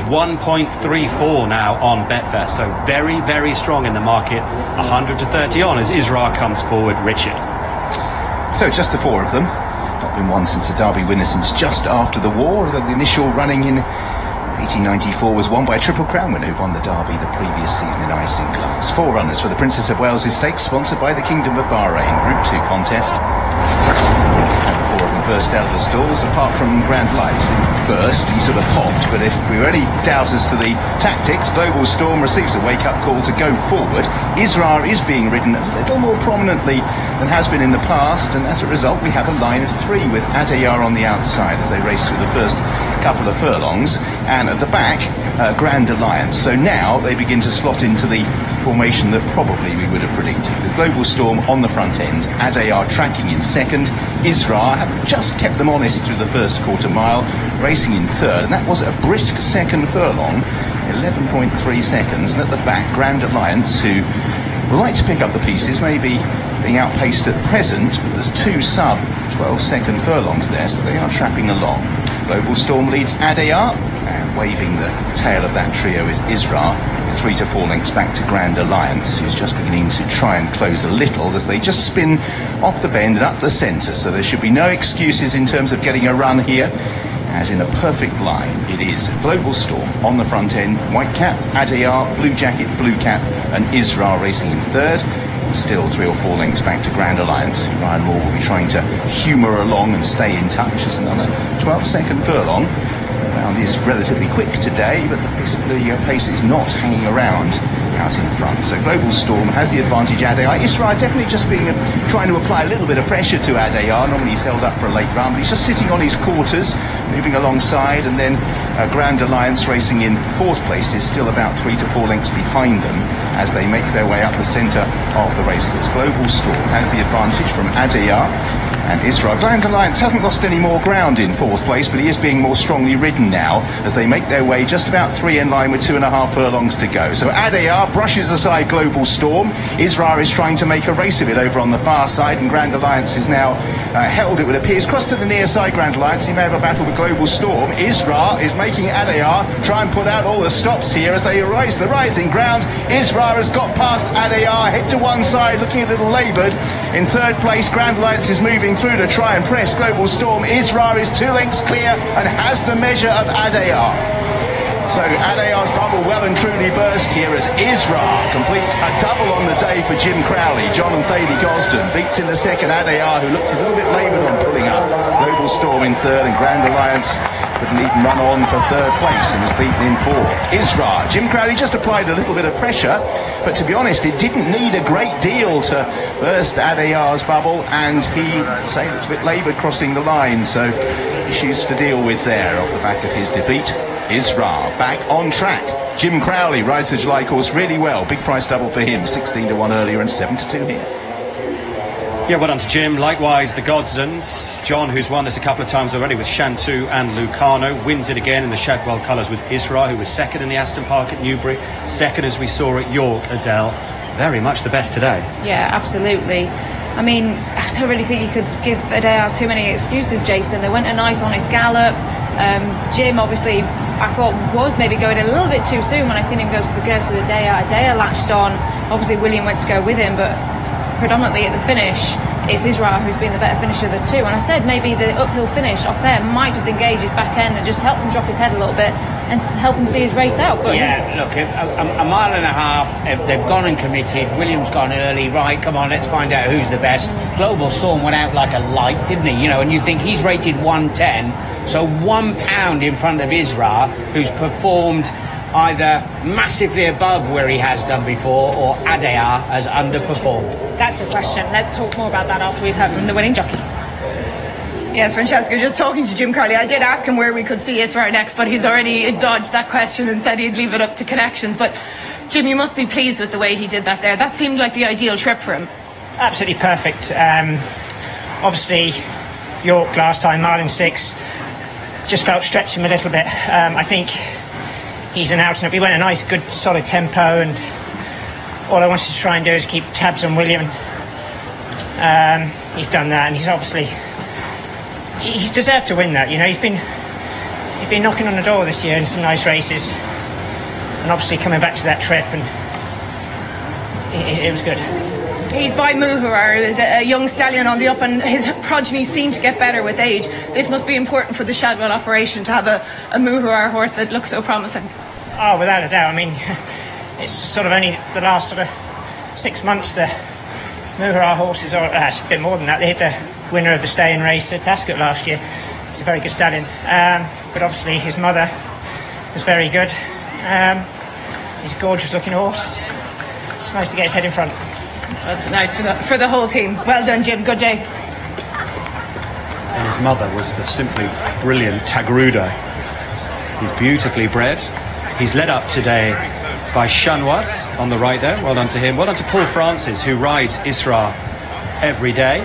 1.34 now on Betfair. So very, very strong in the market. 100 to 30 on as Israr comes forward. Richard. So just the four of them. Not been one since the Derby winner since just after the war. The initial running in 1894 was won by a Triple Crown winner who won the Derby the previous season in icing glass. Four runners for the Princess of Wales Estate, sponsored by the Kingdom of Bahrain. Group 2 contest. And the four of them burst out of the stalls, apart from Grand Light. Burst, he sort of popped, but if we were any doubt as to the tactics, Global Storm receives a wake-up call to go forward. Israr is being ridden a little more prominently than has been in the past, and as a result we have a line of three with Adayar on the outside as they race through the first couple of furlongs, and at the back Grand Alliance. So now they begin to slot into the formation that probably we would have predicted, with Global Storm on the front end, Adayar tracking in second, Israr have just kept them honest through the first quarter mile, racing in third, and that was a brisk second furlong, 11.3 seconds, and at the back Grand Alliance, who would like to pick up the pieces, maybe being outpaced at present, but there's two sub 12-second furlongs there, so they are trapping along. Global Storm leads Adayar, and waving the tail of that trio is Israr, 3 to 4 lengths back to Grand Alliance, who's just beginning to try and close a little as they just spin off the bend and up the centre, so there should be no excuses in terms of getting a run here, as in a perfect line it is Global Storm on the front end, white cap, Adayar, blue jacket, blue cap, and Israr racing in third. Still 3 or 4 lengths back to Grand Alliance. Ryan Moore will be trying to humour along and stay in touch as another 12-second furlong. The round is relatively quick today, but the pace is not hanging around out in front. So Global Storm has the advantage. Adayar, Israr definitely just trying to apply a little bit of pressure to Adayar. Normally he's held up for a late run, but he's just sitting on his quarters, moving alongside, and then Grand Alliance racing in fourth place is still about 3 to 4 lengths behind them as they make their way up the centre of the racecourse. Global Storm has the advantage from Adayar and Israr. Grand Alliance hasn't lost any more ground in fourth place, but he is being more strongly ridden now as they make their way just about 3 in line with 2.5 furlongs to go. So Adayar brushes aside Global Storm. Israr is trying to make a race of it over on the far side, and Grand Alliance is now held, it would appear. Cross to the near side, Grand Alliance. He may have a battle with Global Storm. Israr is making Adayar try and put out all the stops here as they race the rising ground. Israr has got past Adayar, head to one side, looking a little laboured. In third place, Grand Alliance is moving through to try and press Global Storm. Israr is 2 lengths clear and has the measure of Adayar. So Adayar's bubble well and truly burst here as Israr completes a double on the day for Jim Crowley. John and T Gosden beats in the second Adayar, who looks a little bit laboured on pulling up. Global Storm in third, and Grand Alliance couldn't even run on for third place and was beaten in fourth. Israr, Jim Crowley just applied a little bit of pressure, but to be honest, it didn't need a great deal to burst Adayar's bubble, and he, say, looks a bit laboured crossing the line, so issues to deal with there off the back of his defeat. Israr back on track. Jim Crowley rides the July course really well. Big price double for him, 16 to 1 earlier and 7 to 2 here. Yeah, well done to Jim. Likewise, the Godsons. John, who's won this a couple of times already with Shantou and Lucano, wins it again in the Shadwell colours with Israr, who was second in the Aston Park at Newbury, second as we saw at York. Adele, very much the best today. Yeah, absolutely. I mean, I don't really think you could give Adayar too many excuses, Jason. They went a nice honest gallop. Jim, obviously, I thought was maybe going a little bit too soon when I seen him go to the girths of Adayar. Adayar latched on. Obviously, William went to go with him, but predominantly at the finish, it's Israr who's been the better finisher of the two. And I said maybe the uphill finish off there might just engage his back end and just help him drop his head a little bit and help him see his race out. But yeah, look, a mile and a half, they've gone and committed. William's gone early. Right, come on, let's find out who's the best. Global Storm went out like a light, didn't he? You know, and you think he's rated 110, so £1 in front of Israr, who's performed either massively above where he has done before, or Adayar has underperformed. That's the question. Let's talk more about that after we've heard from the winning jockey. Yes, Francesca, just talking to Jim Crowley, I did ask him where we could see Israr next, but he's already dodged that question and said he'd leave it up to connections. But Jim, you must be pleased with the way he did that there. That seemed like the ideal trip for him. Absolutely perfect. Obviously, York last time, mile and 6, just felt stretched him a little bit. I think he's an out and up. He went a nice, good, solid tempo, and all I wanted to try and do is keep tabs on William. He's done that, and he's obviously... He's deserved to win that, you know. He's he'd been knocking on the door this year in some nice races, and obviously coming back to that trip, and it was good. He's by Muhurar, is a young stallion on the up, and his progeny seem to get better with age. This must be important for the Shadwell operation to have a Muhurar horse that looks so promising. Oh, without a doubt. I mean, it's sort of only the last sort of 6 months the Muhurar horses, or it's a bit more than that. They hit the winner of the staying race at Ascot last year. It's a very good stallion. But obviously his mother was very good. He's a gorgeous looking horse. It's nice to get his head in front. That's nice for the whole team. Well done, Jim. Good day. And his mother was the simply brilliant Tagruda. He's beautifully bred. He's led up today by Chanoise on the right there. Well done to him. Well done to Paul Francis, who rides Israr every day.